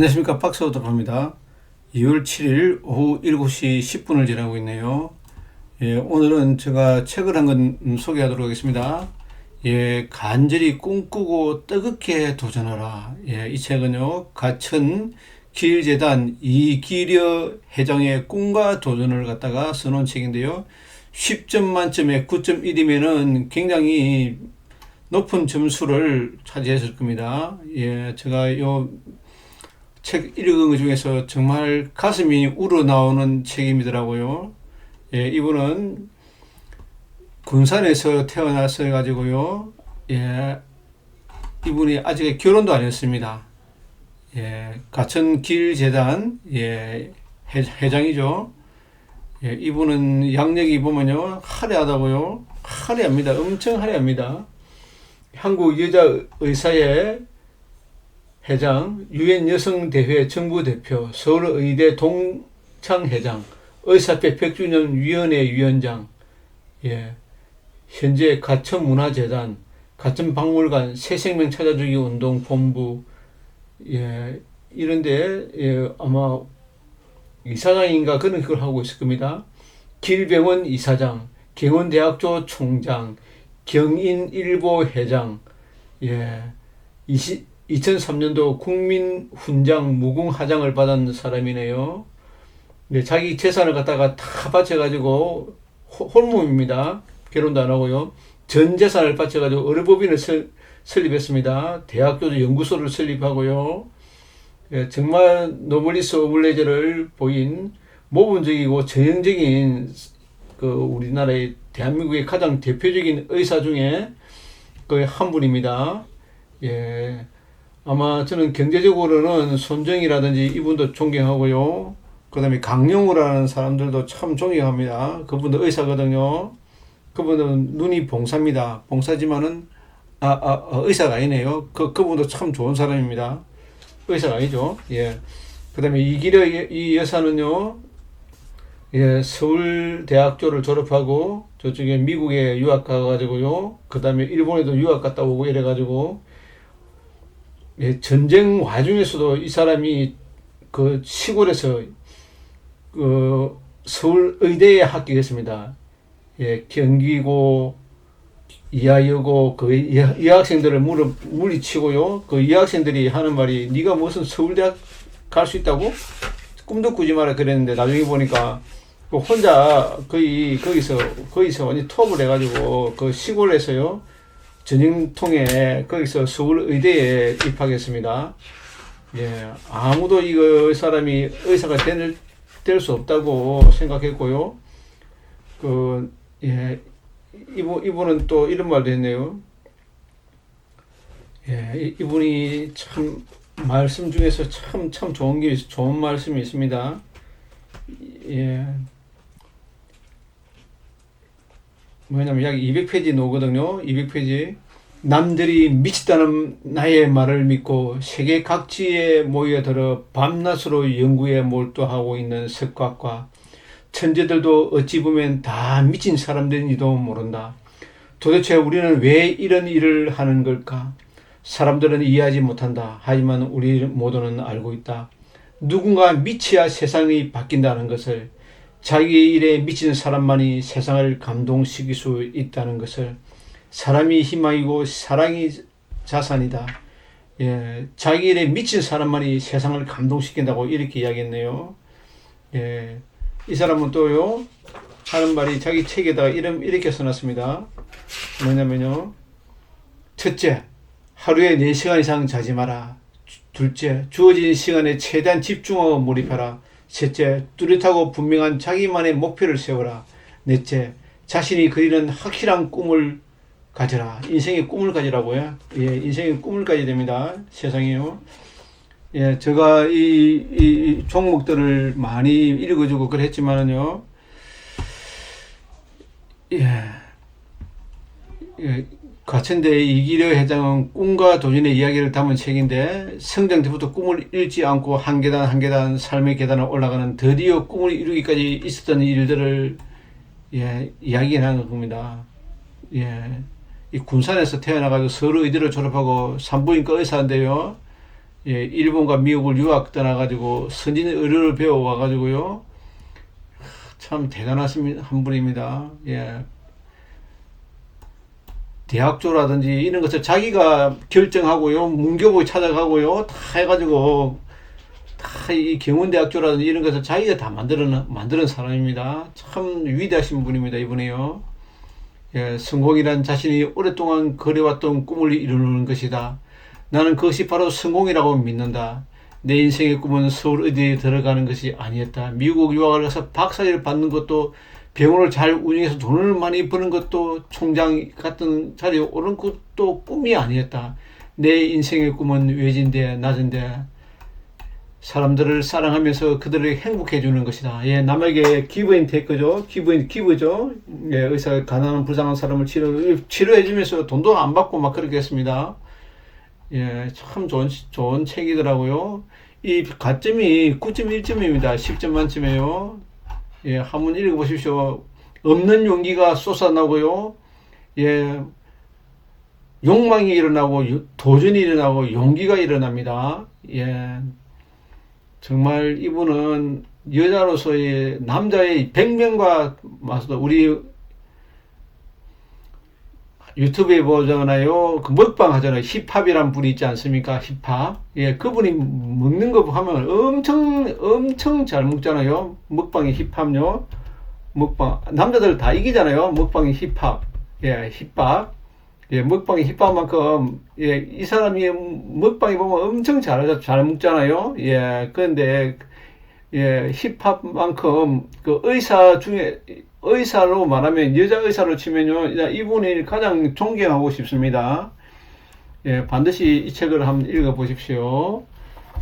안녕하십니까, 박사오덕합니다. 2월 7일 오후 7시 10분을 지나고 있네요. 오늘은 제가 책을 한 권 소개하도록 하겠습니다. 간절히 꿈꾸고 뜨겁게 도전하라. 이 책은요, 가천 기일재단 이기려 회장의 꿈과 도전을 갖다가 써놓은 책인데요. 10점 만점에 9.1이면은 굉장히 높은 점수를 차지했을 겁니다. 제가 책 읽은 것 중에서 정말 가슴이 우러나오는 책임이더라고요. 이분은 군산에서 태어나서 가지고요. 이분이 아직 결혼도 안 했습니다. 가천길재단 회장이죠. 이분은 양력이 보면요, 화려하다고요. 화려합니다. 엄청 화려합니다. 한국 여자의사회 회장, 유엔 여성대회 정부대표, 서울의대 동창회장, 의사협회 100주년 위원회 위원장, 현재 가천문화재단, 가천박물관, 새생명 찾아주기 운동 본부, 이런데 아마 이사장인가 그런 걸 하고 있을 겁니다. 길병원 이사장, 경원대학교 총장, 경인일보 회장, 2003년도 국민훈장 무궁화장을 받은 사람이네요. 자기 재산을 갖다가 다 바쳐가지고 홀몸입니다. 결혼도 안 하고요. 전 재산을 바쳐가지고 의료법인을 설립했습니다. 대학교도 연구소를 설립하고요. 정말 노블리스 오블레제를 보인 모범적이고 전형적인 우리나라의 대한민국의 가장 대표적인 의사 중에 거의 한 분입니다. 아마 저는 경제적으로는 손정이라든지 이분도 존경하고요. 그 다음에 강용우라는 사람들도 참 존경합니다. 그분도 의사거든요. 그분은 눈이 봉사입니다. 봉사지만은 의사가 아니네요. 그분도 참 좋은 사람입니다. 의사가 아니죠. 그 다음에 이기려 이 여사는요, 서울대학교를 졸업하고 저쪽에 미국에 유학 가가지고요. 그 다음에 일본에도 유학 갔다 오고 이래가지고 전쟁 와중에서도 이 사람이 그 시골에서 서울의대에 합격했습니다. 경기고 이하여고 이 여학생들을 물리치고요. 그 여학생들이 하는 말이 네가 무슨 서울대학 갈 수 있다고? 꿈도 꾸지 마라 그랬는데 나중에 보니까 혼자 거기서 완전 투업을 해가지고 그 시골에서요. 전형통에 거기서 서울의대에 입학했습니다. 아무도 이거 사람이 의사가 될 수 없다고 생각했고요. 이분은 또 이런 말도 했네요. 이분이 참 말씀 중에서 참 좋은 말씀이 있습니다. 뭐냐면 약 200페이지 나오거든요. 200페이지. 남들이 미치다는 나의 말을 믿고 세계 각지에 모여들어 밤낮으로 연구에 몰두하고 있는 석학과 천재들도 어찌 보면 다 미친 사람들인지도 모른다. 도대체 우리는 왜 이런 일을 하는 걸까? 사람들은 이해하지 못한다. 하지만 우리 모두는 알고 있다. 누군가 미쳐야 세상이 바뀐다는 것을, 자기 일에 미친 사람만이 세상을 감동시킬 수 있다는 것을, 사람이 희망이고 사랑이 자산이다. 자기 일에 미친 사람만이 세상을 감동시킨다고 이렇게 이야기했네요. 이 사람은 또요, 하는 말이 자기 책에다가 이렇게 써놨습니다. 뭐냐면요, 첫째, 하루에 4시간 이상 자지 마라. 둘째, 주어진 시간에 최대한 집중하고 몰입하라. 셋째, 뚜렷하고 분명한 자기만의 목표를 세워라. 넷째, 자신이 그리는 확실한 꿈을 가져라. 인생의 꿈을 가지라고요. 인생의 꿈을 가져야 됩니다. 세상에요. 제가 이 종목들을 많이 읽어주고 그랬지만은요, 가천대 이기려 회장은 꿈과 도전의 이야기를 담은 책인데, 성장 때부터 꿈을 잃지 않고 한 계단 한 계단 삶의 계단을 올라가는, 드디어 꿈을 이루기까지 있었던 일들을 이야기하는 겁니다. 이 군산에서 태어나가지고 서울의대를 졸업하고 산부인과 의사인데요. 예, 일본과 미국을 유학 떠나가지고 선진 의료를 배워와가지고요. 참 대단하신 한 분입니다. 예, 대학조라든지 이런 것을 자기가 결정하고요. 문교부 찾아가고요. 다 해가지고 다 이 경운대학교라든지 이런 것을 자기가 다 만드는 사람입니다. 참 위대하신 분입니다. 이분이요. 예, 성공이란 자신이 오랫동안 그려왔던 꿈을 이루는 것이다. 나는 그것이 바로 성공이라고 믿는다. 내 인생의 꿈은 서울 의대에 들어가는 것이 아니었다. 미국 유학을 가서 박사를 받는 것도, 병원을 잘 운영해서 돈을 많이 버는 것도, 총장 같은 자리에 오른 것도 꿈이 아니었다. 내 인생의 꿈은 외진데 낮은데 사람들을 사랑하면서 그들을 행복해 주는 것이다. 예, 남에게 기브인 테이크죠. 기브죠. 예, 의사, 가난한 불쌍한 사람을 치료해 주면서 돈도 안 받고 막 그렇게 했습니다. 예, 참 좋은 책이더라고요. 이 가점이 9.1점입니다. 10점 만점이에요. 예, 한번 읽어보십시오. 없는 용기가 솟아나고요. 예, 욕망이 일어나고, 도전이 일어나고, 용기가 일어납니다. 예, 정말 이분은 여자로서의, 남자의 100명과 맞서 우리 유튜브에 보잖아요. 그 먹방 하잖아요. 힙합이란 분이 있지 않습니까? 힙합. 예, 그분이 먹는 거 하면 엄청 잘 먹잖아요. 먹방이 힙합요. 먹방. 남자들 다 이기잖아요. 먹방이 힙합. 예, 힙합. 예, 먹방이 힙합만큼, 예, 이 사람이 먹방이 보면 엄청 잘 먹잖아요. 예, 그런데, 예, 힙합만큼 그 의사로 말하면, 여자 의사로 치면요, 이분이 가장 존경하고 싶습니다. 예, 반드시 이 책을 한번 읽어보십시오.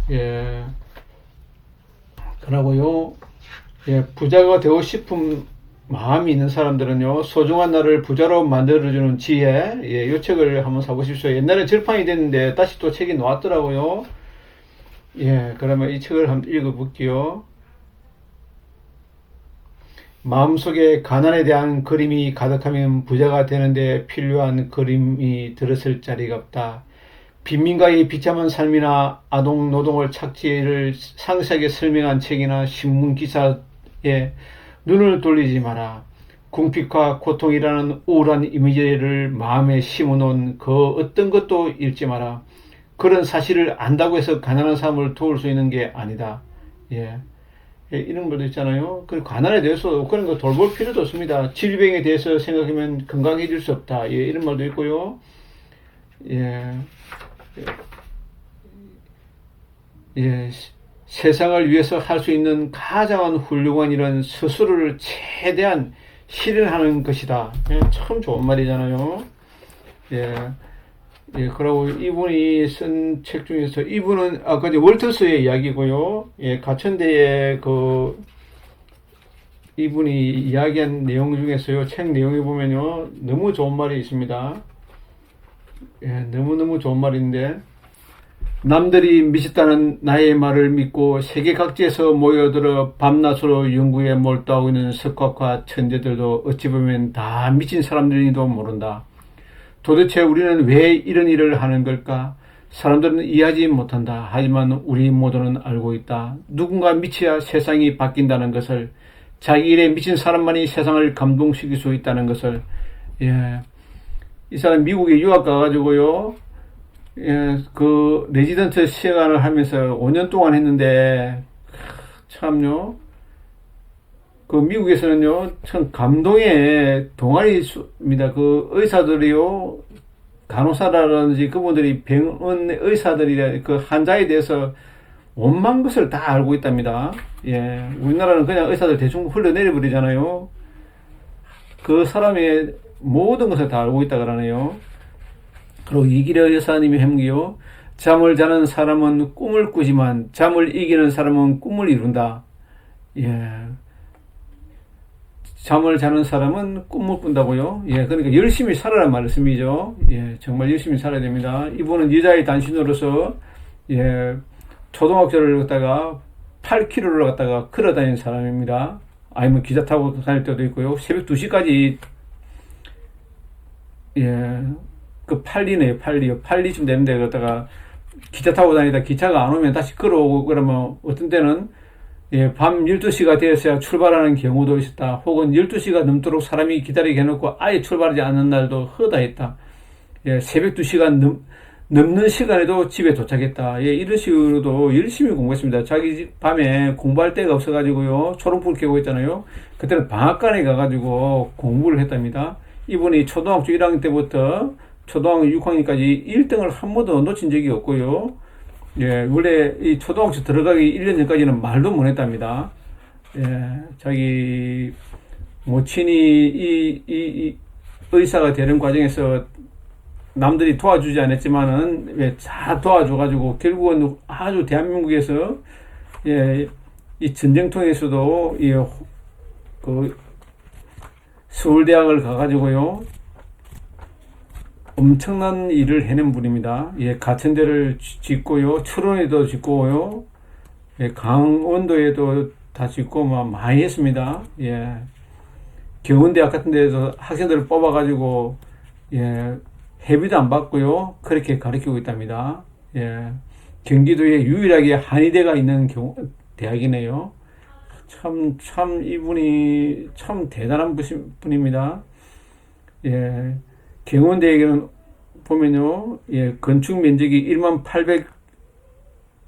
예, 그러고요, 예, 부자가 되고 싶은 마음이 있는 사람들은요, 소중한 나를 부자로 만들어주는 지혜, 예, 이 책을 한번 사보십시오. 옛날에 절판이 됐는데 다시 또 책이 나왔더라고요. 예, 그러면 이 책을 한번 읽어볼게요. 마음속에 가난에 대한 그림이 가득하면 부자가 되는데 필요한 그림이 들었을 자리가 없다. 빈민가의 비참한 삶이나 아동 노동을 착취를 상세하게 설명한 책이나 신문 기사에 눈을 돌리지 마라. 궁핍과 고통이라는 우울한 이미지를 마음에 심어놓은 그 어떤 것도 읽지 마라. 그런 사실을 안다고 해서 가난한 사람을 도울 수 있는 게 아니다. 예. 예, 이런 말도 있잖아요. 그 가난에 대해서 그런 거 돌볼 필요도 없습니다. 질병에 대해서 생각하면 건강해질 수 없다. 예, 이런 말도 있고요. 예. 예. 세상을 위해서 할 수 있는 가장 훌륭한 일은 스스로를 최대한 실현하는 것이다. 예, 참 좋은 말이잖아요. 예. 예, 그리고 이분이 쓴 책 중에서, 이분은, 아까 월터스의 이야기고요. 예, 가천대의 이분이 이야기한 내용 중에서요, 책 내용에 보면요, 너무 좋은 말이 있습니다. 예, 너무너무 좋은 말인데, 남들이 미쳤다는 나의 말을 믿고 세계 각지에서 모여들어 밤낮으로 연구에 몰두하고 있는 석학과 천재들도 어찌 보면 다 미친 사람들인지도 모른다. 도대체 우리는 왜 이런 일을 하는 걸까? 사람들은 이해하지 못한다. 하지만 우리 모두는 알고 있다. 누군가 미쳐야 세상이 바뀐다는 것을, 자기 일에 미친 사람만이 세상을 감동시킬 수 있다는 것을. 예, 이 사람 미국에 유학 가가지고요, 예, 그 레지던트 시간을 하면서 5년 동안 했는데, 참요, 그 미국에서는요, 참 감동의 동아리입니다. 그 의사들이요, 간호사라든지 그분들이 병원 의사들이 그 환자에 대해서 온만 것을 다 알고 있답니다. 예, 우리나라는 그냥 의사들 대충 흘러내려 버리잖아요. 그 사람의 모든 것을 다 알고 있다 그러네요. 그리고 이기려 여사님이 해묵이요, 잠을 자는 사람은 꿈을 꾸지만 잠을 이기는 사람은 꿈을 이룬다. 예. 잠을 자는 사람은 꿈을 꾼다고요? 예, 그러니까 열심히 살아란 말씀이죠. 예, 정말 열심히 살아야 됩니다. 이분은 여자의 단신으로서, 예, 초등학교를 갔다가 8km를 갔다가 걸어 다니는 사람입니다. 아니면 기차 타고 다닐 때도 있고요. 새벽 2시까지, 예, 그 팔리네요. 팔리쯤 되는데, 그러다가 기차 타고 다니다 기차가 안 오면 다시 걸어오고 그러면 어떤 때는 예, 밤 12시가 되었어야 출발하는 경우도 있었다. 혹은 12시가 넘도록 사람이 기다리게 해놓고 아예 출발하지 않는 날도 허다했다. 예, 새벽 2시간 넘는 시간에도 집에 도착했다. 예, 이런 식으로도 열심히 공부했습니다. 자기 밤에 공부할 데가 없어가지고요. 초롱불 켜고 있잖아요. 그때는 방앗간에 가가지고 공부를 했답니다. 이분이 초등학교 1학년 때부터 초등학교 6학년까지 1등을 한 번도 놓친 적이 없고요. 예, 원래 이 초등학교 들어가기 1년 전까지는 말도 못 했답니다. 예, 자기 모친이 이 의사가 되는 과정에서 남들이 도와주지 않았지만은 예, 잘 도와줘가지고 결국은 아주 대한민국에서 예, 이 전쟁통에서도 그 서울대학을 가가지고요 엄청난 일을 해낸 분입니다. 예, 가천대를 짓고요, 철원에도 짓고요, 예, 강원도에도 다 짓고 많이 했습니다. 예, 경운대학 같은 데서 학생들을 뽑아가지고 예, 회비도 안 받고요. 그렇게 가르치고 있답니다. 예. 경기도에 유일하게 한의대가 있는 대학이네요. 이분이 참 대단한 분입니다. 예. 경운대에는 보면요. 예. 건축 면적이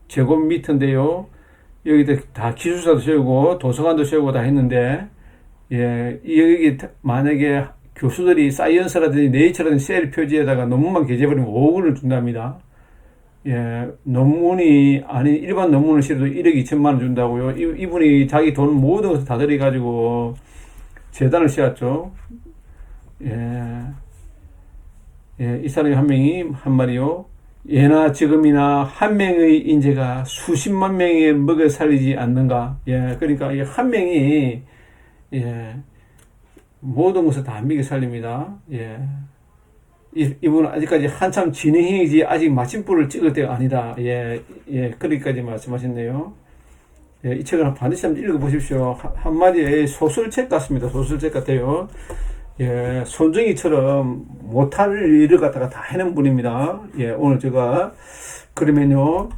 18,000제곱미터인데요. 여기다 다 기술사도 세우고 도서관도 세우고 다 했는데, 예. 여기 만약에 교수들이 사이언스라든지 네이처라든지 셀 표지에다가 논문만 게재해버리면 5억 원을 준답니다. 예, 논문이 아닌 일반 논문을 실어도 1억 2천만 원 준다고요. 이분이 자기 돈 모든 것을 다 들여가지고 재단을 씌웠죠. 예, 이 사람이 한 명이 한 말이요. 예나 지금이나 한 명의 인재가 수십만 명에 먹여 살리지 않는가. 예, 그러니까 한 명이 예. 모든 것을 다 먹여 살립니다. 예. 이분은 아직까지 한참 진행형이지 아직 마침불을 찍을 때가 아니다. 예, 그렇게까지 말씀하셨네요. 예, 이 책을 반드시 한번 읽어보십시오. 한마디에 소설책 같습니다. 소설책 같아요. 예, 손정희처럼 못할 일을 갖다가 다 해낸 분입니다. 예, 오늘 제가 그러면요,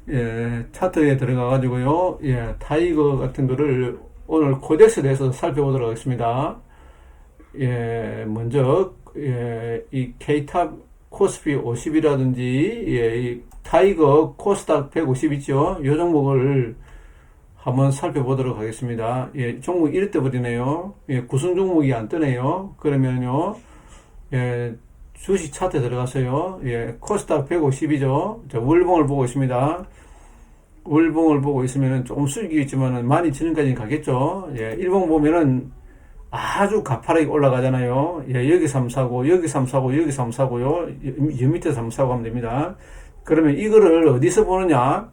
예, 차트에 들어가가지고요, 예, 타이거 같은 거를 오늘 코덱스에 대해서 살펴보도록 하겠습니다. 예, 먼저, 예, 이 K탑 코스피 50이라든지, 예, 이 타이거 코스닥 150 있죠? 이 종목을 한번 살펴보도록 하겠습니다. 예, 종목 이럴 때 버리네요. 예, 구성 종목이 안 뜨네요. 그러면요, 예, 주식 차트에 들어가서요, 예, 코스닥 150이죠? 자, 월봉을 보고 있습니다. 월봉을 보고 있으면은 조금 수익이 있지만은 12,000원까지는 가겠죠? 예, 일봉 보면은 아주 가파르게 올라가잖아요. 예, 여기 3사고, 여기 3사고, 여기 3사고요. 여 밑에 3사고 하면 됩니다. 그러면 이거를 어디서 보느냐?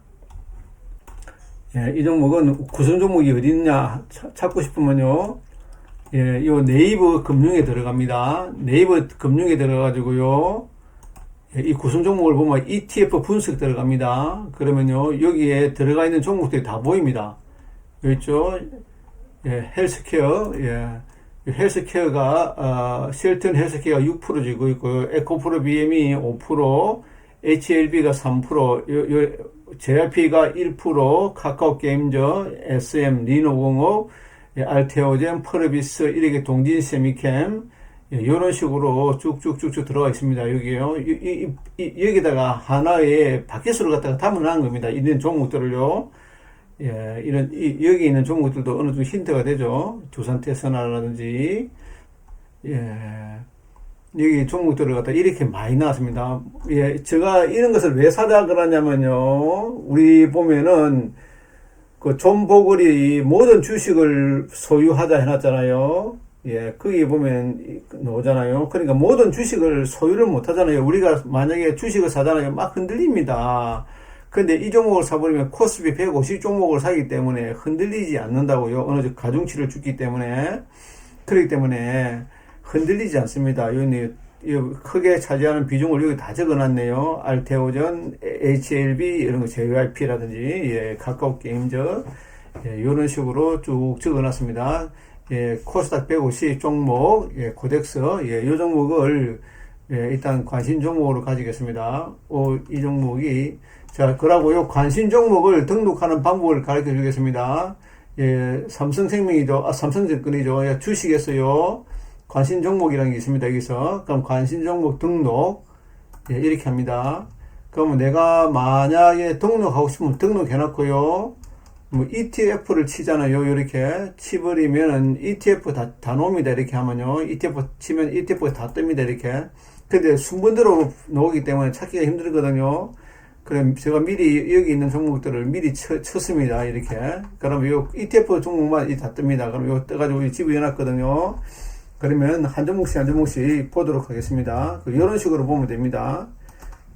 예, 이 종목은 구성 종목이 어디 있냐? 찾고 싶으면요. 예, 요 네이버 금융에 들어갑니다. 네이버 금융에 들어가지고요. 예, 이 구성 종목을 보면 ETF 분석 들어갑니다. 그러면요, 여기에 들어가 있는 종목들이 다 보입니다. 여기 있죠? 예, 헬스케어, 예, 헬스케어가, 쉘튼 헬스케어가 6% 지고 있고요. 에코프로 BM이 5%, HLB가 3%, JRP가 1%, 카카오 게임저, SM, 리노공업, 예, 알테오젠, 퍼르비스, 이렇게 동진 세미캠, 예, 이런 식으로 쭉쭉쭉쭉 들어가 있습니다. 여기요. 여기다가 하나의 바켓으로 갖다가 담아놓은 겁니다. 이런 종목들을요. 예, 여기 있는 종목들도 어느 정도 힌트가 되죠. 두산 테스나라든지, 예, 여기 종목들을 갖다 이렇게 많이 나왔습니다. 예, 제가 이런 것을 왜 사다 그러냐면요. 우리 보면은, 그 존 보글이 모든 주식을 소유하자 해놨잖아요. 예, 거기 보면 나오잖아요. 그러니까 모든 주식을 소유를 못 하잖아요. 우리가 만약에 주식을 사잖아요. 막 흔들립니다. 근데 이 종목을 사버리면 코스피 150 종목을 사기 때문에 흔들리지 않는다고요. 어느 정도 가중치를 주기 때문에. 그렇기 때문에 흔들리지 않습니다. 여기 크게 차지하는 비중을 여기 다 적어놨네요. 알테오전, HLB, 이런 거 JYP라든지, 예, 카카오 게임저, 예, 이런 식으로 쭉 적어놨습니다. 예, 코스닥 150 종목, 예, 코덱스, 예, 이 종목을 예, 일단 관심 종목으로 가지겠습니다. 이 종목이, 자, 그러고요, 관심 종목을 등록하는 방법을 가르쳐 주겠습니다. 예, 삼성생명이죠. 삼성증권이죠. 예, 주식에서요, 관심 종목이라는 게 있습니다. 여기서. 그럼 관심 종목 등록, 예, 이렇게 합니다. 그러면 내가 만약에 등록하고 싶으면 등록해놨고요. 뭐 ETF를 치잖아요. 이렇게 치버리면은 ETF 다 나옵니다. 이렇게 하면요. ETF 치면 ETF가 다 뜹니다. 이렇게. 근데 순번대로 나오기 때문에 찾기가 힘들거든요. 그럼 제가 미리 여기 있는 종목들을 미리 쳤습니다. 이렇게. 그러면 요 ETF 종목만 다 뜹니다. 그럼 요 떠가지고 집어넣었거든요. 그러면 한 종목씩 보도록 하겠습니다. 이런 식으로 보면 됩니다.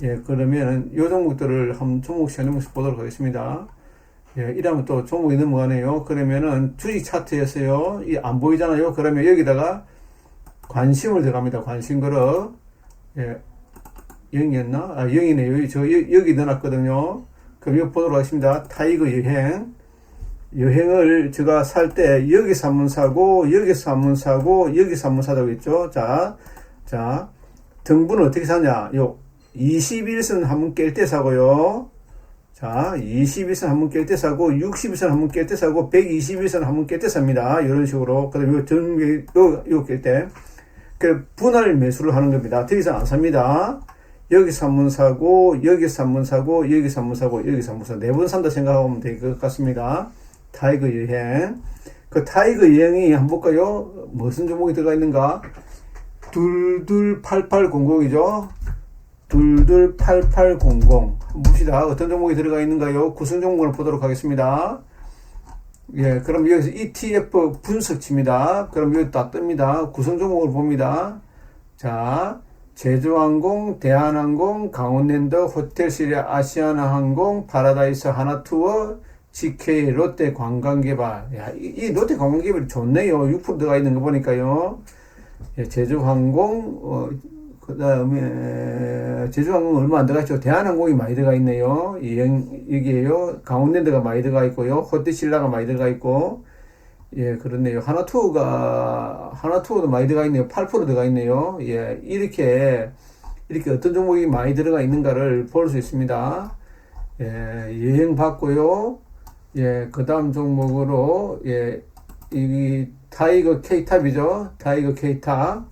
예, 그러면 요 종목들을 한 종목씩 보도록 하겠습니다. 예, 이러면 또 종목이 넘어가네요. 그러면은 주식 차트에서요, 안 보이잖아요. 그러면 여기다가 관심을 들어갑니다. 관심 걸어. 예, 0이었나? 0이네요. 여기 넣어놨거든요. 그럼 이거 보도록 하겠습니다. 타이거 여행. 여행을 제가 살 때 여기서 한번 사고, 여기서 한번 사고, 여기서 한번 사자고 했죠. 자, 등분은 어떻게 사냐? 21선 한번 깰 때 사고요. 자, 21선 한번 깰 때 사고, 60일선 한번 깰 때 사고, 121선 한번 깰 때 삽니다. 이런 식으로. 그 다음에 요 깰 때. 그 분할 매수를 하는 겁니다. 더 이상 안 삽니다. 여기서 한번 사고, 여기서 한번 사고, 여기서 한번 사고, 여기서 한번 사고, 4번 산다 생각하면 될 것 같습니다. 타이거 여행. 그 타이거 여행이 한번 볼까요? 무슨 종목이 들어가 있는가? 228800이죠. 228800. 한번 봅시다. 어떤 종목이 들어가 있는가요? 구성 종목을 보도록 하겠습니다. 예, 그럼 여기서 ETF 분석치입니다. 그럼 여기 다 뜹니다. 구성 종목을 봅니다. 자, 제주항공, 대한항공, 강원랜드, 호텔시리아, 아시아나항공, 파라다이스 하나투어, GK, 롯데 관광개발. 야, 이 롯데 관광개발이 좋네요. 6% 들어가 있는 거 보니까요. 예, 제주항공, 그 다음에, 제주항공 얼마 안 들어갔죠. 대한항공이 많이 들어가 있네요. 여기에요. 강원랜드가 많이 들어가 있고요. 호텔신라가 많이 들어가 있고, 예, 그렇네요. 하나투어도 많이 들어가 있네요. 8% 들어가 있네요. 예, 이렇게 어떤 종목이 많이 들어가 있는가를 볼 수 있습니다. 예, 여행 봤고요. 예, 그 다음 종목으로, 예, 이 타이거 K탑이죠. 타이거 K탑.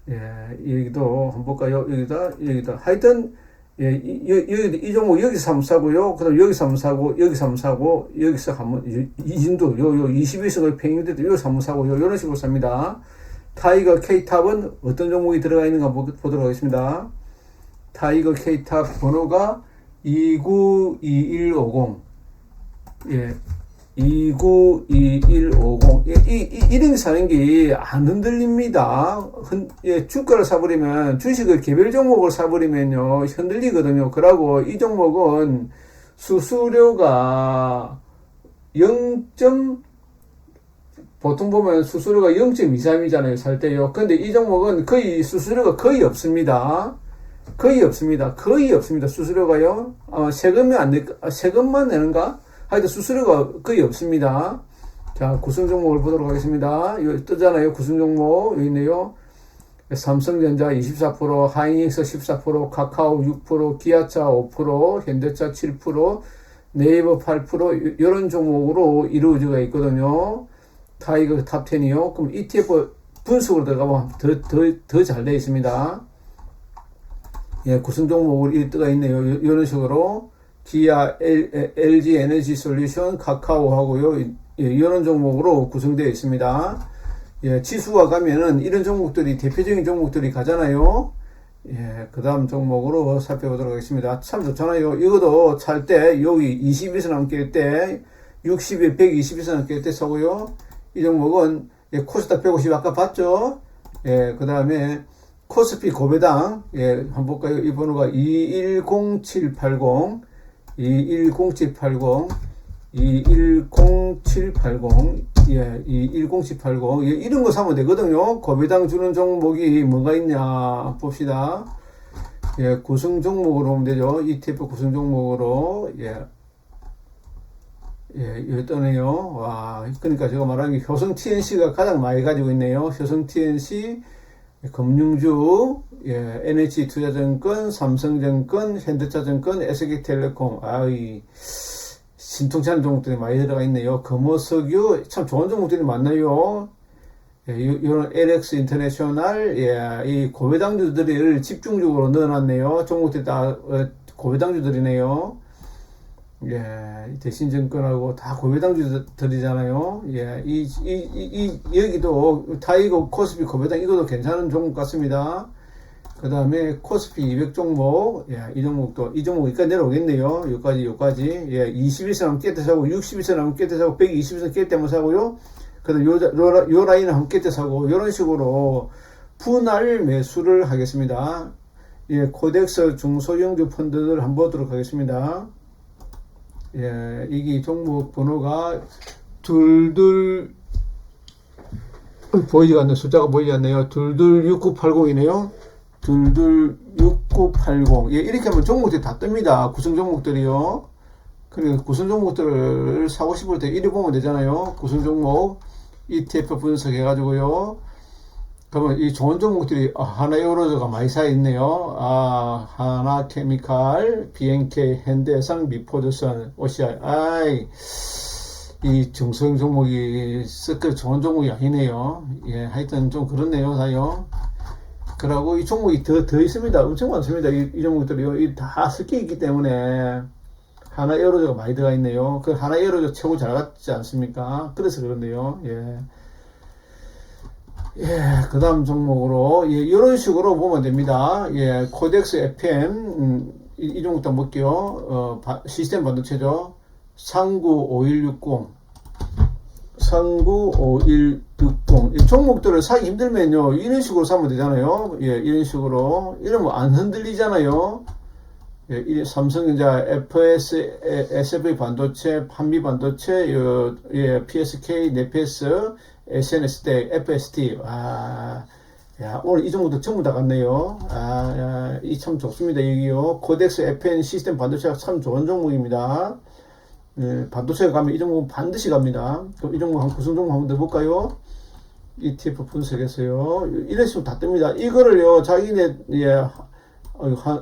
예, 여기도 한번 볼까요? 여기다. 하여튼, 예, 이 종목 여기서 한번 사고요. 그 다음 여기서 한번 사고, 여기서 한번 사고, 여기서 한번, 이 정도, 21선 평균대도 여기서 한번 사고요. 이런 식으로 삽니다. 타이거 K탑은 어떤 종목이 들어가 있는가 보도록 하겠습니다. 타이거 K탑 번호가 292150. 예. 292150. 이런 사는 게 안 흔들립니다. 예, 주가를 사버리면, 주식을 개별 종목을 사버리면요, 흔들리거든요. 그러고 이 종목은 수수료가 0. 보통 보면 수수료가 0.23이잖아요, 살 때요. 근데 이 종목은 수수료가 거의 없습니다. 거의 없습니다. 수수료가요. 세금만 내는가? 하여튼 수수료가 거의 없습니다. 자, 구성 종목을 보도록 하겠습니다. 여기 뜨잖아요. 구성 종목. 여기 있네요. 삼성전자 24%, 하이닉스 14%, 카카오 6%, 기아차 5%, 현대차 7%, 네이버 8%, 이런 종목으로 이루어져 있거든요. 타이거 탑10이요. 그럼 ETF 분석으로 들어가면 더 잘 되어 있습니다. 예, 구성 종목으로 뜨가 있네요. 이런 식으로. 기아, LG 에너지 솔루션, 카카오 하고요. 예, 이런 종목으로 구성되어 있습니다. 예, 지수가 가면은 이런 종목들이, 대표적인 종목들이 가잖아요. 예, 그 다음 종목으로 살펴보도록 하겠습니다. 참 좋잖아요. 이것도 살 때, 여기 21선 함께 깰 때, 60에 121선 함께 깰 때 사고요. 이 종목은, 예, 코스닥 150 아까 봤죠? 예, 그 다음에, 코스피 고배당, 예, 한번 볼까요? 이 번호가 210780, 210780, 예, 210780, 예, 이런 거 사면 되거든요. 고배당 주는 종목이 뭐가 있냐, 봅시다. 예, 구성 종목으로 보면 되죠. ETF 구성 종목으로, 예, 여기 떠네요. 와, 그러니까 제가 말하는 게 효성 TNC가 가장 많이 가지고 있네요. 효성 TNC, 금융주, NH투자증권, 삼성증권, 현대차증권, SK텔레콤, 신통치않은 종목들이 많이 들어가 있네요. 금호석유, 참 좋은 종목들이 많나요? 이런 LX 인터내셔널, 이 고배당주들을 집중적으로 넣어놨네요. 종목들이 다 고배당주들이네요. 대신증권하고 다 고배당주들이잖아요. 여기도 타이거, 코스피, 고배당 이것도 괜찮은 종목 같습니다. 그 다음에 코스피 200 종목, 이 종목 여기까지 내려오겠네요. 여기까지. 21선 한번 깰 때 사고, 61선 한번 깰 때 사고, 120선 깰 때 한번 사고요. 그 다음 요 라인을 한번 깰 때 사고, 이런 식으로 분할 매수를 하겠습니다. 코덱스 중소형주 펀드를 한번 보도록 하겠습니다. 이게 종목 번호가 보이지 않네요. 숫자가 보이지 않네요. 226980이네요. 226980. 이렇게 하면 종목들이 다 뜹니다. 구성 종목들이요. 그러니까 구성 종목들을 사고 싶을 때 이리 보면 되잖아요. 구성 종목 ETF 분석해가지고요. 그러면 이 좋은 종목들이 하나에어로저가 많이 쌓여있네요. 하나케미칼, BNK, 현대해상, 미포조선, OCI. 이 정소형 종목이 썩그 좋은 종목이 아니네요. 하여튼 좀 그렇네요, 다요. 그러고 이 종목이 더 있습니다. 엄청 많습니다. 이 종목들이요. 다 섞여 있기 때문에 하나에어로저가 많이 들어가 있네요. 그 하나에어로저 최고 잘 갔지 않습니까? 그래서 그런데요. 그 다음 종목으로, 이런 식으로 보면 됩니다. 코덱스 FM, 이 종목도 한번 볼게요. 시스템 반도체죠. 395160. 이 종목들을 사기 힘들면요, 이런 식으로 사면 되잖아요. 이런 식으로. 이러면 안 흔들리잖아요. 삼성전자, SFA 반도체, 판미 반도체, PSK, 네페스, SNSD, FST. 오늘 이 종목도 전부 다 갔네요. 이 참 좋습니다. 여기요. 코덱스 FN 시스템 반도체가 참 좋은 종목입니다. 반도체가 가면 이 종목은 반드시 갑니다. 그럼 이 종목 구성 종목 한번 더 볼까요? ETF 분석했어요. 이런 식으로 다 뜹니다. 이거를요, 자기네,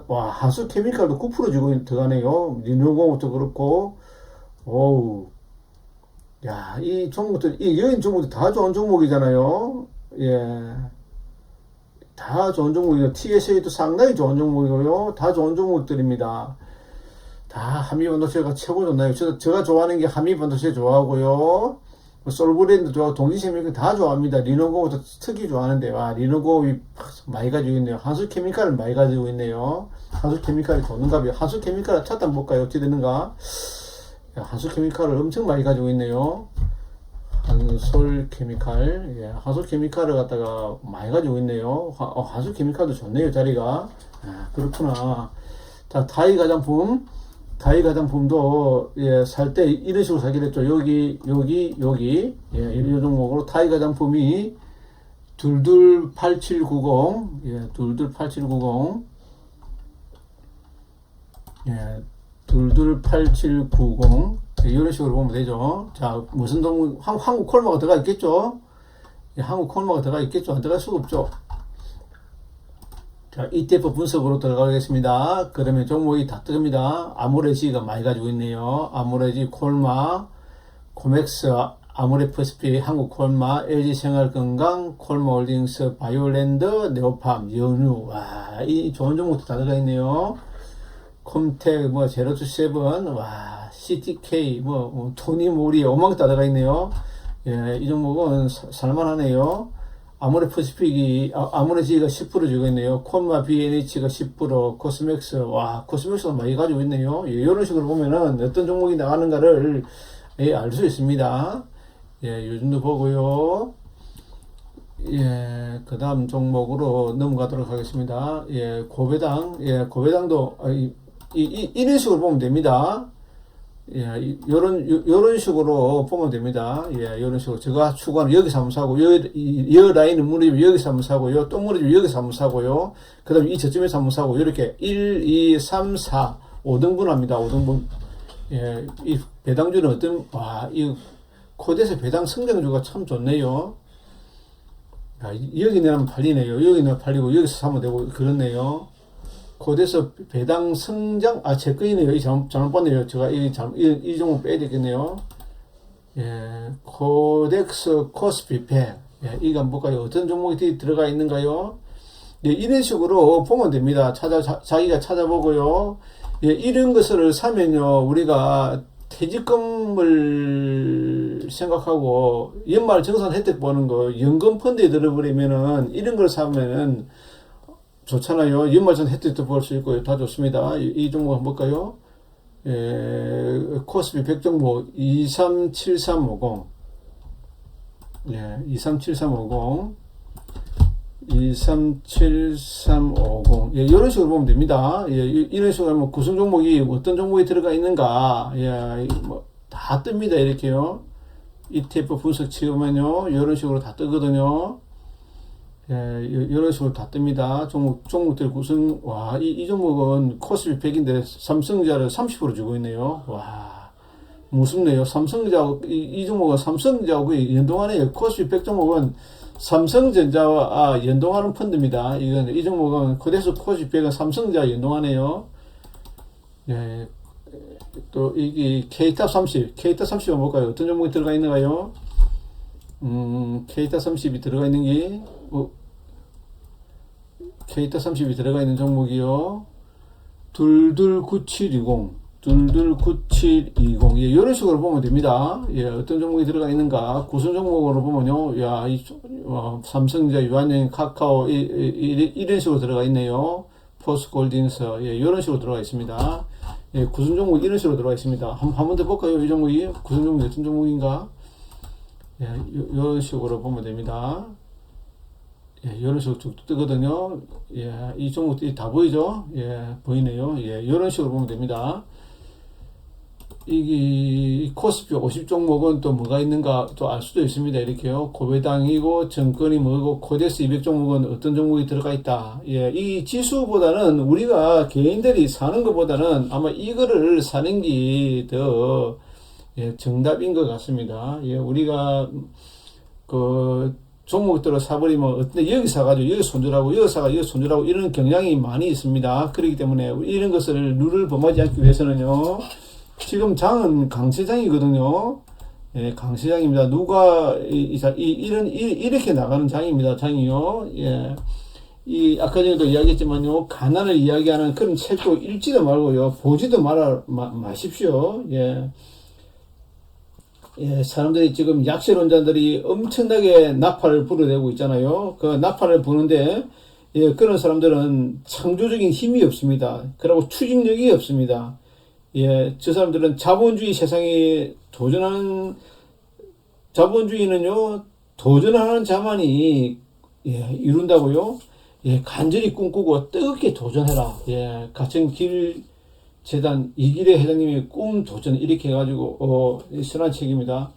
하수 케미칼도 9% 주고 들어가네요. 리노공업도 그렇고, 이 종목들, 여인 종목들 다 좋은 종목이잖아요. 다 좋은 종목이고, TSA도 상당히 좋은 종목이고요. 다 좋은 종목들입니다. 다 한미반도체가 최고 좋나요? 제가 좋아하는 게 한미반도체 좋아하고요. 솔브랜드 좋아하고, 동지생명 다 좋아합니다. 리노공업도 특히 좋아하는데, 리노공업이 많이 가지고 있네요. 한수케미칼을 많이 가지고 있네요. 한수케미칼이 좋은가요? 한수케미칼을 찾다 한번 볼까요? 어떻게 되는가? 한솔케미칼을 엄청 많이 가지고 있네요. 한솔케미칼, 한솔케미칼을 갖다가 많이 가지고 있네요. 한솔케미칼도 좋네요, 자리가. 그렇구나. 자, 다이 가장품도 살 때 이런 식으로 사게 됐죠. 여기, 이 종목으로 다이 가장품이 228790, 228790, 228790, 이런 식으로 보면 되죠. 자, 무슨 종목, 한국 콜마가 들어가 있겠죠? 한국 콜마가 들어가 있겠죠? 안 들어갈 수가 없죠. 자, ETF 분석으로 들어가겠습니다. 그러면 종목이 다 뜨겁니다. 아모레지가 많이 가지고 있네요. 아모레지, 콜마, 코맥스, 아모레퍼스피, 한국콜마, LG생활건강, 콜마홀딩스, 바이오랜드, 네오팜, 연유. 이 좋은 종목도 다 들어가 있네요. 콤텍, 제로투세븐, CTK, 토니모리, 오만 개 다 들어가 있네요. 이 종목은 살만하네요. 아모레지가 10% 주고 있네요. 콤마 BNH가 10%, 코스맥스, 코스맥스가 많이 가지고 있네요. 이런 식으로 보면은 어떤 종목이 나가는가를 알 수 있습니다. 요즘도 보고요. 그 다음 종목으로 넘어가도록 하겠습니다. 고배당도, 이런 식으로 보면 됩니다. 요런 식으로 보면 됩니다. 요런 식으로. 제가 추구하는 여기서 한번 사고, 여 라인은 무너지면 여기서 한번 사고요. 또 무너지면 여기서 한번 사고요. 그 다음에 이 저점에서 한번 사고, 이렇게 1, 2, 3, 4, 5등분 합니다. 5등분. 이 배당주는 이 코덱스 배당 성장주가 참 좋네요. 야, 여기 내면 팔리네요. 여기 내면 팔리고 여기서 사면 되고 그렇네요. 코덱스 배당 성장 제 거이네요. 이 잘못 봤네요. 제가 이 종목 빼야 되겠네요. 예, 코덱스 코스피 100. 예, 이거 한번 볼까요? 어떤 종목이 들어가 있는가요? 예, 이런 식으로 보면 됩니다. 자기가 찾아보고요. 예, 이런 것을 사면요, 우리가 퇴직금을 생각하고 연말 정산 혜택 보는 거, 연금 펀드에 들어버리면은 이런 걸 사면은 좋잖아요. 연말 정산 혜택도 볼 수 있고 다 좋습니다. 이 종목 한번 볼까요? 예, 코스피 100 종목 237350. 예, 237350. 237350. 예, 이런 식으로 보면 됩니다. 예, 이런 식으로 하면 구성 종목이 어떤 종목이 들어가 있는가. 예, 다 뜹니다. 이렇게요. ETF 분석 치우면요. 이런 식으로 다 뜨거든요. 예, 이런 식으로 다 뜹니다. 종목들 구성, 이 종목은 코스피 100인데 삼성전자를 30% 주고 있네요. 와, 무섭네요. 삼성전자하고, 이 종목은 삼성전자하고 연동하네요. 코스피 100 종목은 삼성전자와 연동하는 펀드입니다. 이 종목은 코덱스 코스피 100은 삼성전자 연동하네요. 예, 또 이게 K탑 30, K탑 30은 볼까요? 어떤 종목이 들어가 있는가요? K탑 30이 들어가 있는 게 K탑 30이 들어가 있는 종목이요. 229720. 예, 이런 식으로 보면 됩니다. 예, 어떤 종목이 들어가 있는가. 구성 종목으로 보면요. 야, 삼성전자, 유한행, 카카오, 이런 식으로 들어가 있네요. 포스골딩스, 예, 이런 식으로 들어가 있습니다. 예, 구성 종목 이런 식으로 들어가 있습니다. 한 번 더 볼까요? 이 종목이? 구성 종목이 어떤 종목인가? 예, 이런 식으로 보면 됩니다. 예, 이런 식으로 쭉 뜨거든요. 예, 이 종목들이 다 보이죠? 예, 보이네요. 예, 이런 식으로 보면 됩니다. 이 코스피 50 종목은 또 뭐가 있는가 또 알 수도 있습니다. 이렇게요. 고배당이고 정권이 뭐고 코덱스 200 종목은 어떤 종목이 들어가 있다. 예, 이 지수보다는 우리가 개인들이 사는 것보다는 아마 이거를 사는 게 더 정답인 것 같습니다. 예, 우리가 종목들을 사버리면 어때 여기 사가지고 여기 손절하고 여기 사가 여기 손절하고 이런 경향이 많이 있습니다. 그렇기 때문에 이런 것을 룰을 범하지 않기 위해서는요. 지금 장은 강세장이거든요. 예, 강세장입니다. 누가 이렇게 나가는 장입니다. 장이요. 예. 아까 전에도 이야기했지만요. 가난을 이야기하는 그런 책도 읽지도 말고요. 보지도 마십시오. 예. 예, 사람들이 지금 약세론자들이 엄청나게 나팔을 불어대고 있잖아요. 그 나팔을 부는데, 예, 그런 사람들은 창조적인 힘이 없습니다. 그리고 추진력이 없습니다. 예, 저 사람들은 자본주의 세상에 자본주의는요, 도전하는 자만이, 예, 이룬다고요? 예, 간절히 꿈꾸고 뜨겁게 도전해라. 예, 가천길 재단 이길의 회장님이 꿈 도전 이렇게 해가지고, 선한 책입니다.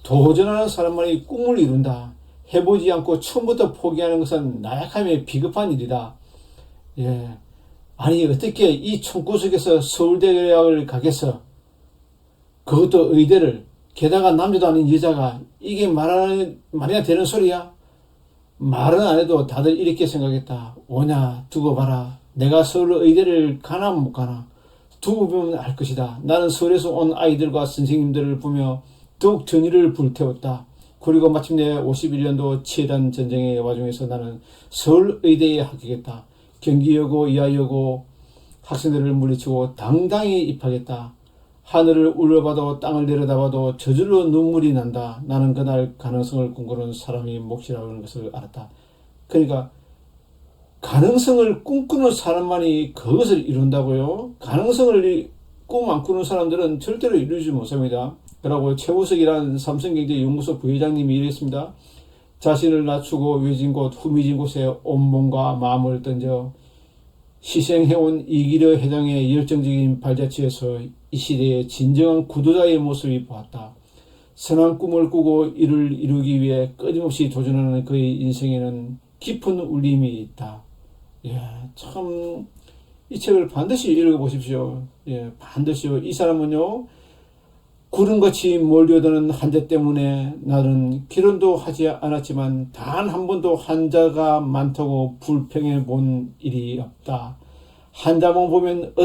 도전하는 사람만이 꿈을 이룬다. 해보지 않고 처음부터 포기하는 것은 나약함에 비겁한 일이다. 예. 아니 어떻게 이 총구석에서 서울대학을 가겠어? 그것도 의대를 게다가 남자도 아닌 여자가 이게 말이나 되는 소리야? 말은 안 해도 다들 이렇게 생각했다. 오냐 두고 봐라. 내가 서울 의대를 가나 못 가나 두고 보면 알 것이다. 나는 서울에서 온 아이들과 선생님들을 보며 더욱 전의를 불태웠다. 그리고 마침내 51년도 치열한 전쟁의 와중에서 나는 서울 의대에 합격했다. 경기여고 이하여고 학생들을 물리치고 당당히 입학했다. 하늘을 울려봐도 땅을 내려다봐도 저절로 눈물이 난다. 나는 그날 가능성을 꿈꾸는 사람이 몫이라는 것을 알았다. 그러니까 가능성을 꿈꾸는 사람만이 그것을 이룬다고요. 가능성을 꿈 안 꾸는 사람들은 절대로 이루지 못합니다. 그러고 최우석이라는 삼성경제연구소 부회장님이 이랬습니다. 자신을 낮추고 외진 곳, 후미진 곳에 온몸과 마음을 던져 희생해온 이기려 회장의 열정적인 발자취에서 이 시대의 진정한 구도자의 모습이 보았다. 선한 꿈을 꾸고 이를 이루기 위해 끊임없이 도전하는 그의 인생에는 깊은 울림이 있다. 예, 참, 이 책을 반드시 읽어보십시오. 예, 반드시요. 이 사람은요, 구름같이 몰려드는 환자 때문에 나는 결혼도 하지 않았지만 단 한 번도 환자가 많다고 불평해 본 일이 없다. 환자만 보면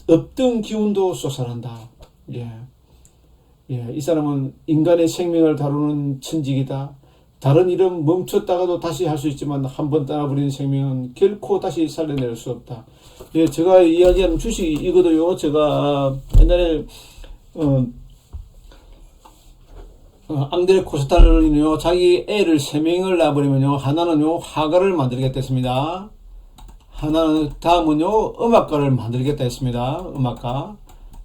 없던 기운도 솟아난다. 예. 예, 이 사람은 인간의 생명을 다루는 천직이다. 다른 일은 멈췄다가도 다시 할 수 있지만 한 번 떠나버리는 생명은 결코 다시 살려낼 수 없다. 예, 제가 이야기하는 주식이 이거도요. 제가 옛날에 앙드레 코스타르는요, 자기 애를 3명을 낳아버리면요, 하나는요, 화가를 만들겠다 했습니다. 하나는, 다음은요, 음악가를 만들겠다 했습니다. 음악가.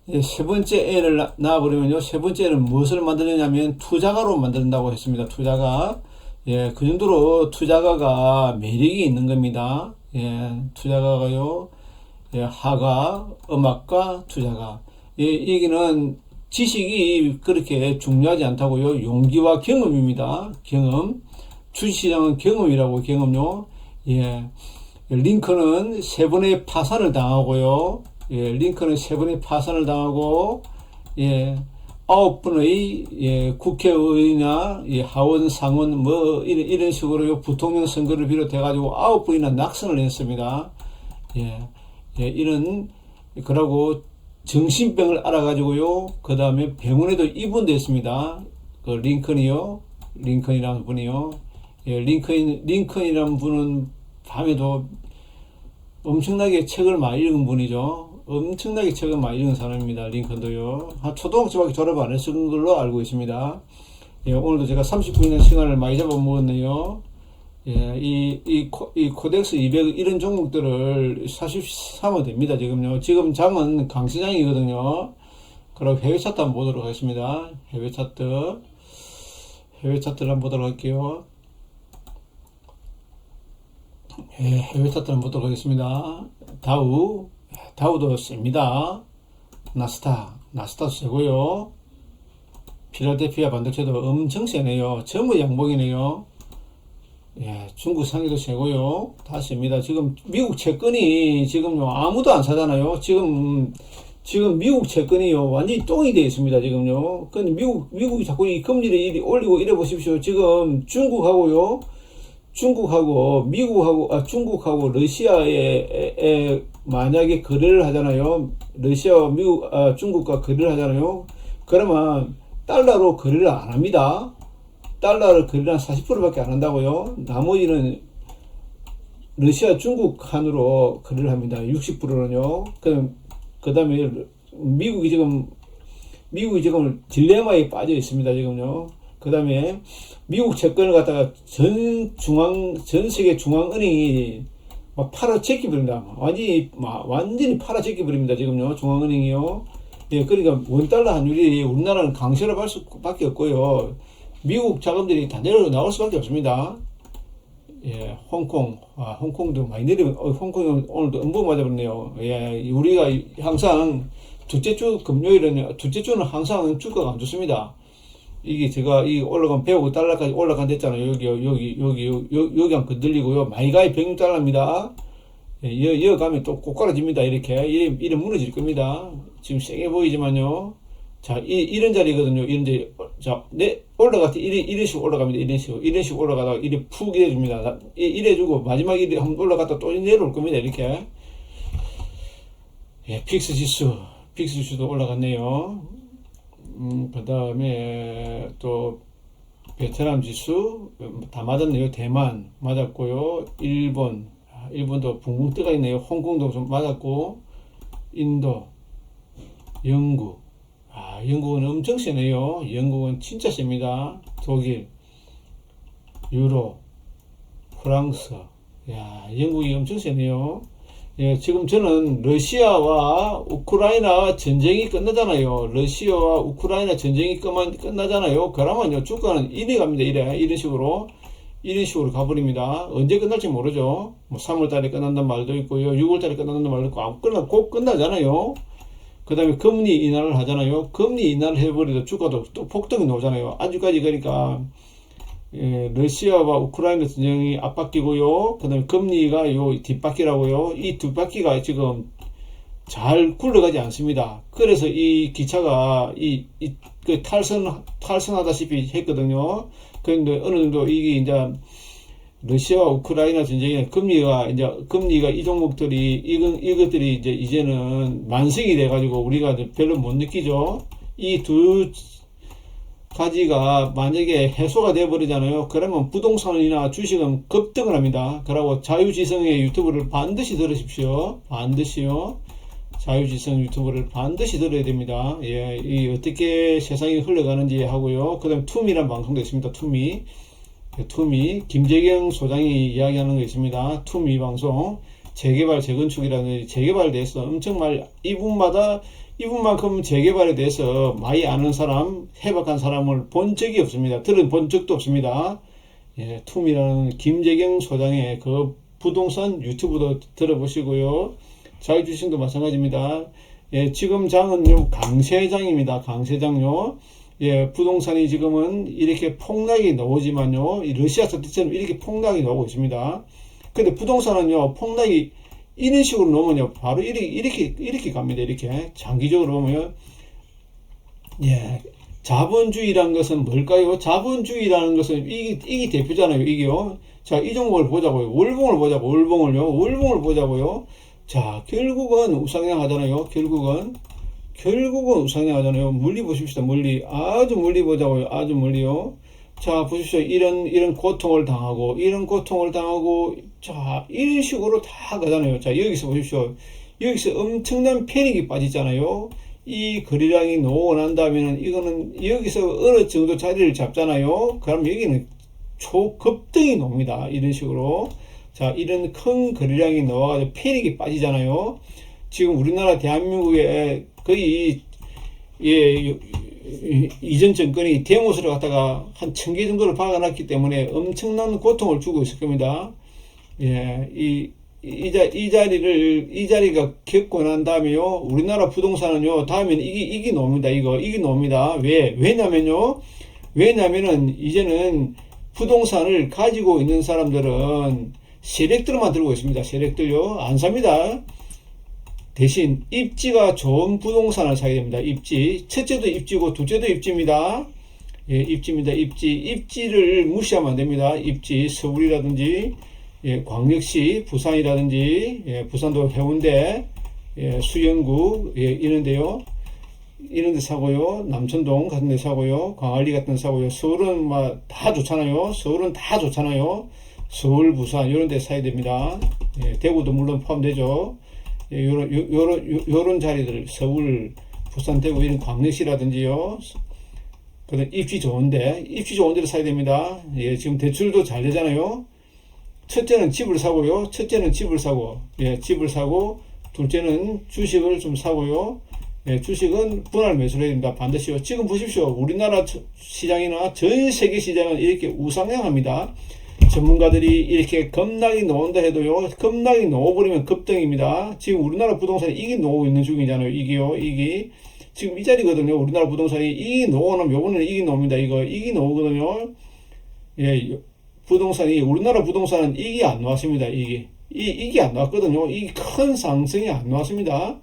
예, 세 번째 애를 낳아버리면요, 세 번째 애는 무엇을 만들느냐면, 투자가로 만든다고 했습니다. 투자가. 예, 그 정도로 투자가가 매력이 있는 겁니다. 예, 투자가가요, 예, 화가, 음악가, 투자가. 예, 여기는 지식이 그렇게 중요하지 않다고요. 용기와 경험입니다. 경험. 주식시장은 경험이라고, 경험요. 예. 링컨은 3번의 파산을 당하고요. 예. 링컨은 3번의 파산을 당하고, 예. 9번의, 예. 국회의원이나, 예. 하원, 상원, 뭐, 이런 식으로요. 부통령 선거를 비롯해가지고 9번이나 낙선을 했습니다. 예. 예. 이런, 그러고, 정신병을 알아가지고요. 그 다음에 병원에도 입원됐습니다. 그 링컨이요. 링컨이라는 분이요. 예, 링컨이라는 분은 밤에도 엄청나게 책을 많이 읽은 분이죠. 엄청나게 책을 많이 읽은 사람입니다. 링컨도요. 한 초등학교밖에 졸업 안 했은 걸로 알고 있습니다. 예, 오늘도 제가 30분이나 시간을 많이 잡아먹었네요. 예, 이 코덱스 200 이런 종목들을 사실 사면 됩니다. 지금요. 지금 장은 강시장이거든요. 그럼 해외 차트 한번 보도록 하겠습니다. 해외 차트를 한번 보도록 할게요. 예, 해외 차트를 한번 보도록 하겠습니다. 다우도 셉니다. 나스닥도 세고요. 필라델피아 반도체도 엄청 세네요. 전부 양봉이네요. 예, 중국 상위도 세고요. 다 셉니다. 지금 미국 채권이 지금요, 아무도 안 사잖아요. 지금 미국 채권이요, 완전히 똥이 되어 있습니다. 지금요. 근데 미국이 자꾸 이 금리를 올리고 이래 보십시오. 지금 중국하고 중국하고 러시아에 만약에 거래를 하잖아요. 러시아와 중국과 거래를 하잖아요. 그러면 달러로 거래를 안 합니다. 달러를 거래를 한 40%밖에 안 한다고요. 나머지는 러시아, 중국 한으로 거래를 합니다. 60%는요. 그 다음에 미국이 지금 딜레마에 빠져 있습니다. 지금요. 그 다음에 미국 채권을 갖다가 전 세계 중앙은행이 막 팔아제껴버립니다. 완전히 팔아제껴버립니다. 지금요. 중앙은행이요. 예, 그러니까 원달러 환율이 우리나라는 강세를 할 수밖에 없고요. 미국 자금들이 다 나올 수밖에 없습니다. 예, 홍콩도 많이 내리면, 홍콩이 오늘도 음보 맞아버렸네요. 예, 우리가 항상 둘째 주는 항상 주가가 안 좋습니다. 이게 제가 올라간 105달러까지 올라간댔잖아요. 여기 한 건들리고요. 마이가이 106달러입니다. 예, 가면 또 꼬꾸라집니다. 이래 무너질 겁니다. 지금 세게 보이지만요. 자, 이런 자리거든요. 이런 자리. 자, 올라갈 때 이런 식으로 올라갑니다. 이런 식으로 올라가다가 이래 푹 이래줍니다. 이래주고 마지막에 이래 한번 올라갔다 또 내려올 겁니다. 이렇게. 예, 픽스 지수도 올라갔네요. 그 다음에 또 베트남 지수 다 맞았네요. 대만 맞았고요. 일본도 붕붕 뜨가 있네요. 홍콩도 좀 맞았고, 인도, 영국. 영국은 엄청 세네요. 영국은 진짜 셉니다. 독일, 유럽, 프랑스. 야, 영국이 엄청 세네요. 예, 지금 저는 러시아와 우크라이나 전쟁이 끝나잖아요. 러시아와 우크라이나 전쟁이 끝나잖아요. 그러면요, 주가는 이래 갑니다. 이런 식으로 가버립니다. 언제 끝날지 모르죠. 뭐 3월달에 끝난다는 말도 있고요. 6월달에 끝난다는 말도 있고, 곧 끝나잖아요. 그 다음에 금리 인하를 하잖아요. 금리 인하를 해버리도 주가도 또 폭등이 나오잖아요. 아직까지 그러니까, 예, 러시아와 우크라이나 전쟁이 앞바뀌고요. 그 다음에 금리가 요 뒷바퀴라고요. 이 두 바퀴가 지금 잘 굴러가지 않습니다. 그래서 이 기차가 그 탈선하다시피 했거든요. 그런데 어느 정도 이게 이제 러시아와 우크라이나 전쟁에 금리가 이 종목들이 이것들이 이제는 만성이 돼가지고 우리가 별로 못 느끼죠. 이 두 가지가 만약에 해소가 돼 버리잖아요. 그러면 부동산이나 주식은 급등을 합니다. 그러고 자유지성의 유튜브를 반드시 들으십시오. 반드시요. 자유지성 유튜브를 반드시 들어야 됩니다. 예, 이 어떻게 세상이 흘러가는지 하고요. 그 다음에 투미란 방송도 있습니다. 투미 김재경 소장이 이야기하는 거 있습니다. 투미 방송 재개발 재건축이라는 재개발에 대해서 엄청 이분만큼 재개발에 대해서 많이 아는 사람, 해박한 사람을 본 적이 없습니다. 들어본 적도 없습니다. 예, 투미라는 김재경 소장의 그 부동산 유튜브도 들어보시고요. 자유주식도 마찬가지입니다. 예, 지금 장은 강세장입니다. 강세장요. 예, 부동산이 지금은 이렇게 폭락이 나오지만요, 이 러시아 사태처럼 이렇게 폭락이 나오고 있습니다. 근데 부동산은요, 폭락이 이런 식으로 놓으면요, 바로 이렇게 갑니다. 이렇게. 장기적으로 보면, 예, 자본주의라는 것은 뭘까요? 자본주의라는 것은 이게 대표잖아요. 이게요. 자, 이 종목을 보자고요. 월봉을 보자고, 월봉을 보자고요. 자, 결국은 우상향 하잖아요. 결국은 우상향 하잖아요. 멀리 보십시다. 멀리. 아주 멀리 보자고요. 아주 멀리요. 자, 보십시오. 이런 고통을 당하고, 자, 이런 식으로 다 가잖아요. 자, 여기서 보십시오. 여기서 엄청난 패닉이 빠지잖아요. 이 거래량이 나오고 난 다음에는 이거는 여기서 어느 정도 자리를 잡잖아요. 그럼 여기는 초급등이 나옵니다. 이런 식으로. 자, 이런 큰 거래량이 나와가지고 패닉이 빠지잖아요. 지금 우리나라 대한민국에 거의, 예, 이전 정권이 대모스를 갖다가 한 1000개 정도를 박아놨기 때문에 엄청난 고통을 주고 있을 겁니다. 예, 이 자리가 겪고 난 다음에요, 우리나라 부동산은요, 다음엔 이게 나옵니다. 이게 나옵니다. 왜냐면은 이제는 부동산을 가지고 있는 사람들은 세력들만 들고 있습니다. 세력들요. 안 삽니다. 대신 입지가 좋은 부동산을 사게 됩니다. 입지. 첫째도 입지고 둘째도 입지입니다. 예, 입지입니다. 입지를 무시하면 안 됩니다. 입지. 서울이라든지, 예, 광역시, 부산이라든지, 예, 부산도 해운대, 예, 수영구, 예, 이런데요. 이런데 사고요. 남천동 같은 데 사고요. 광안리 같은 데 사고요. 서울은 다 좋잖아요. 서울, 부산, 이런 데 사야 됩니다. 예, 대구도 물론 포함되죠. 예, 요런 자리들, 서울, 부산, 대구, 이런 광역시라든지요. 그 다음 입지 좋은 데를 사야 됩니다. 예, 지금 대출도 잘 되잖아요. 첫째는 집을 사고요. 예, 집을 사고, 둘째는 주식을 좀 사고요. 예, 주식은 분할 매수를 해야 됩니다. 반드시요. 지금 보십시오. 우리나라 시장이나 전 세계 시장은 이렇게 우상향합니다. 전문가들이 이렇게 급락이 나온다 해도요, 급락이 나와버리면 급등입니다. 지금 우리나라 부동산이 이게 나오고 있는 중이잖아요. 이게 지금 이 자리거든요. 우리나라 부동산이 이게 나오면 요번에는 이게 나옵니다. 이게 나오거든요. 예, 우리나라 부동산은 이게 안 나왔습니다. 이게 안 나왔거든요. 이게 큰 상승이 안 나왔습니다.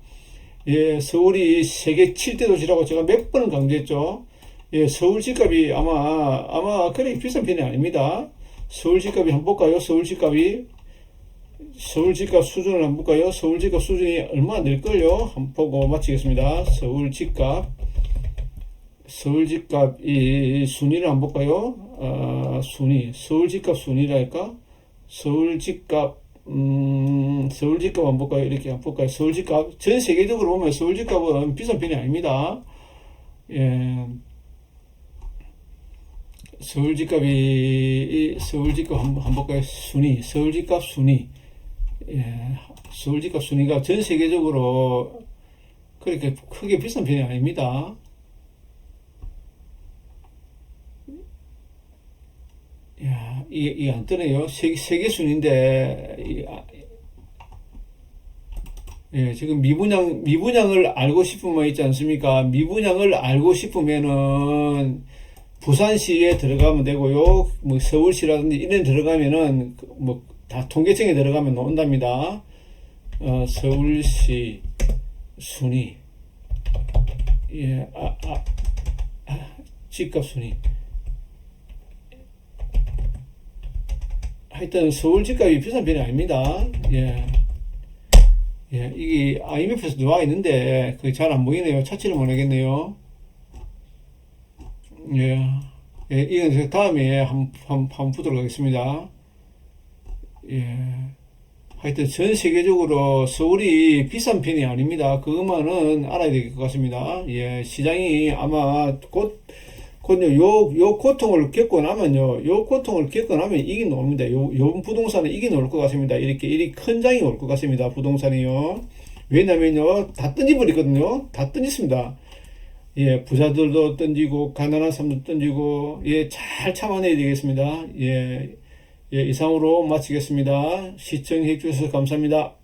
예, 서울이 세계 7대 도시라고 제가 몇 번을 강조했죠. 예, 서울 집값이 아마 그렇게 비싼 편이 아닙니다. 서울 집값이 한번 볼까요? 서울 집값 수준을 한번 볼까요? 서울 집값 수준이 얼마나 될걸요? 한번 보고 마치겠습니다. 서울 집값 이 순위를 한번 볼까요? 서울 집값 순위랄까? 서울 집값 한번 볼까요? 이렇게 한번 볼까요? 서울 집값 전 세계적으로 보면 서울 집값은 비싼 편이 아닙니다. 예. 서울 집값 한번 볼까요? 서울 집값 순위. 예, 서울 집값 순위가 전 세계적으로 그렇게 크게 비싼 편이 아닙니다. 야, 이게 안 뜨네요. 세계 순위인데, 예, 지금 미분양을 알고 싶으면 있지 않습니까? 미분양을 알고 싶으면은, 부산시에 들어가면 되고요. 서울시라든지 이런 들어가면은 다 통계청에 들어가면 나온답니다. 서울시 순위. 예, 집값 순위. 하여튼 서울 집값이 비싼 편이 아닙니다. 예. 예, 이게 IMF에서 나와 있는데 그게 잘 안 보이네요. 찾지를 못하겠네요. 예. 예, 이건 다음에 한번 보도록 하겠습니다. 예. 하여튼 전 세계적으로 서울이 비싼 편이 아닙니다. 그것만은 알아야 될 것 같습니다. 예, 시장이 아마 곧요, 요 고통을 겪고 나면요, 요 고통을 겪고 나면 이긴 옵니다. 요 부동산은 이긴 올 것 같습니다. 이렇게 큰 장이 올 것 같습니다. 부동산이요. 왜냐면요, 다 던져버리거든요. 다 던졌습니다. 예, 부자들도 던지고, 가난한 사람도 던지고, 예, 잘 참아내야 되겠습니다. 예, 예, 이상으로 마치겠습니다. 시청해 주셔서 감사합니다.